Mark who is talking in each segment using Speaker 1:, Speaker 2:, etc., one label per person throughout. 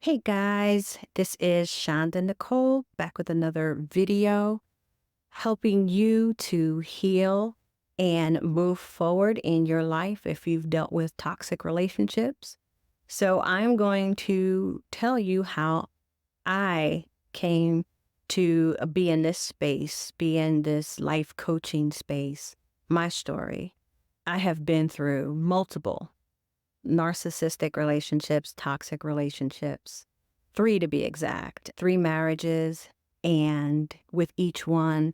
Speaker 1: Hey guys, this is Shonda Nicole back with another video helping you to heal and move forward in your life if you've dealt with toxic relationships. So, I'm going to tell you how I came to be in this space, be in this life coaching space, my story. I have been through multiple narcissistic relationships, toxic relationships, three to be exact, three marriages. And with each one,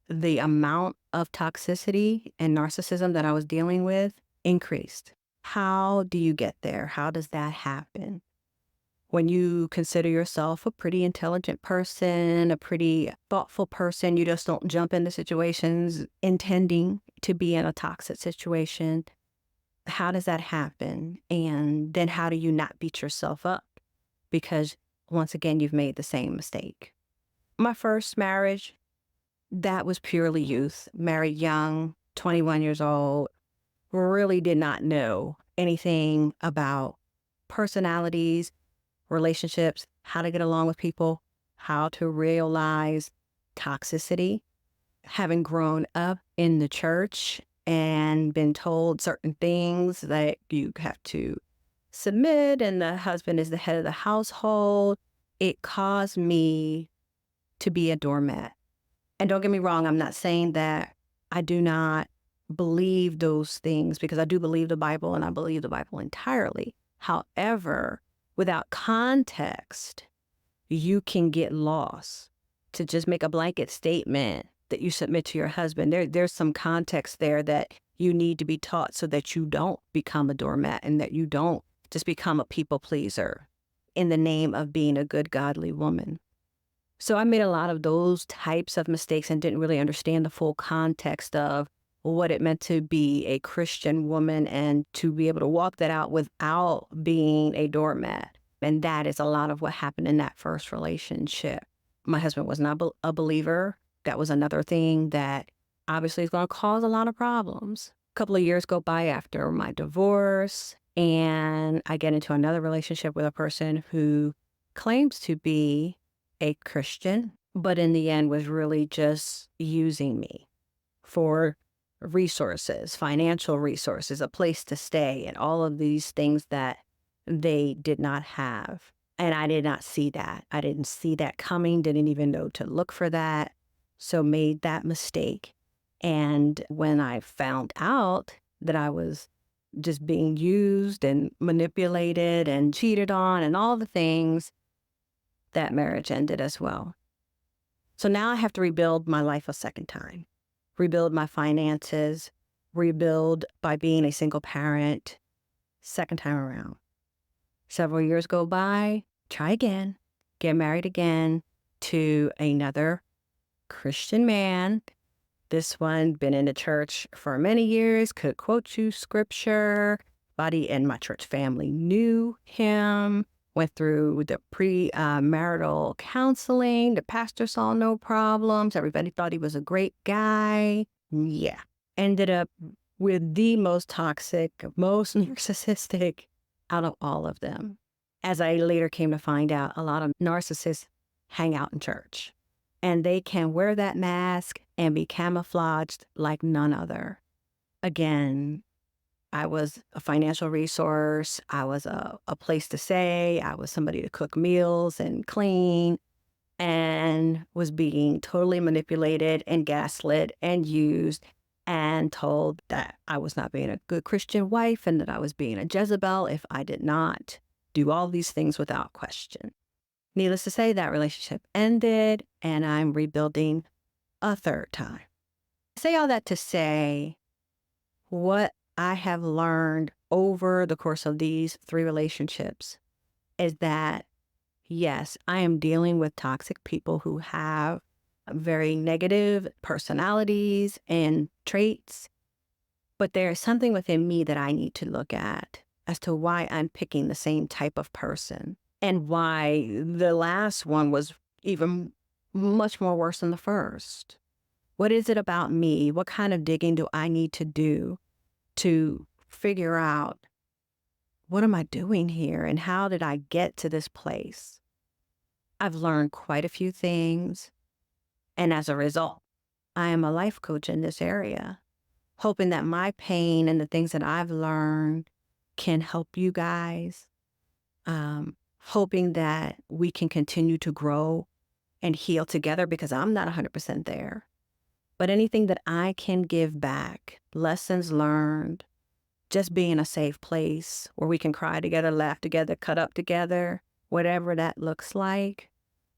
Speaker 1: the amount of toxicity and narcissism that I was dealing with increased. How do you get there? How does that happen? When you consider yourself a pretty intelligent person, a pretty thoughtful person, you just don't jump into situations intending to be in a toxic situation. How does that happen? And then how do you not beat yourself up? Because once again, you've made the same mistake. My first marriage, that was purely youth, married young, 21 years old, really did not know anything about personalities, relationships, how to get along with people, how to realize toxicity. Having grown up in the church and been told certain things that you have to submit and the husband is the head of the household, it caused me to be a doormat. And don't get me wrong, I'm not saying that I do not believe those things because I do believe the Bible and I believe the Bible entirely. However, without context, you can get lost. To just make a blanket statement that you submit to your husband, there's some context there that you need to be taught so that you don't become a doormat and that you don't just become a people pleaser in the name of being a good, godly woman. So I made a lot of those types of mistakes and didn't really understand the full context of what it meant to be a Christian woman and to be able to walk that out without being a doormat. And that is a lot of what happened in that first relationship. My husband was not a believer. That was another thing that obviously is going to cause a lot of problems. A couple of years go by after my divorce, and I get into another relationship with a person who claims to be a Christian, but in the end was really just using me for resources, financial resources, a place to stay, and all of these things that they did not have. And I did not see that. I didn't see that coming, didn't even know to look for that. So made that mistake. And when I found out that I was just being used and manipulated and cheated on and all the things, that marriage ended as well. So now I have to rebuild my life a second time, rebuild my finances, rebuild by being a single parent, second time around. Several years go by, try again, get married again to another Christian man. This one been in the church for many years, could quote you scripture. Everybody in my church family knew him, went through the pre-marital counseling. The pastor saw no problems. Everybody thought he was a great guy. Yeah. Ended up with the most toxic, most narcissistic out of all of them. As I later came to find out, a lot of narcissists hang out in church. And they can wear that mask and be camouflaged like none other. Again, I was a financial resource. I was a place to stay. I was somebody to cook meals and clean, and was being totally manipulated and gaslit and used and told that I was not being a good Christian wife and that I was being a Jezebel if I did not do all these things without question. Needless to say, that relationship ended and I'm rebuilding a third time. I say all that to say what I have learned over the course of these three relationships is that, yes, I am dealing with toxic people who have very negative personalities and traits, but there is something within me that I need to look at as to why I'm picking the same type of person and why the last one was even much more worse than the first. What is it about me? What kind of digging do I need to do to figure out what am I doing here? And how did I get to this place? I've learned quite a few things. And as a result, I am a life coach in this area, hoping that my pain and the things that I've learned can help you guys. Hoping that we can continue to grow and heal together because I'm not 100% there. But anything that I can give back, lessons learned, just being a safe place where we can cry together, laugh together, cut up together, whatever that looks like,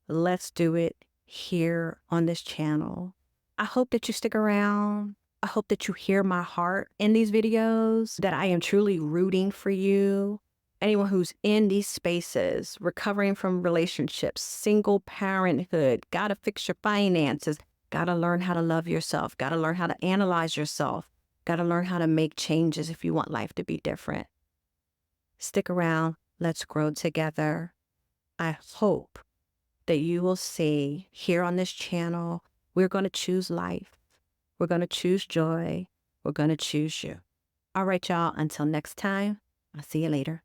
Speaker 1: let's do it here on this channel. I hope that you stick around. I hope that you hear my heart in these videos, that I am truly rooting for you. Anyone who's in these spaces, recovering from relationships, single parenthood, gotta fix your finances, gotta learn how to love yourself, gotta learn how to analyze yourself, gotta learn how to make changes if you want life to be different. Stick around. Let's grow together. I hope that you will see here on this channel, we're going to choose life. We're going to choose joy. We're going to choose you. All right, y'all. Until next time, I'll see you later.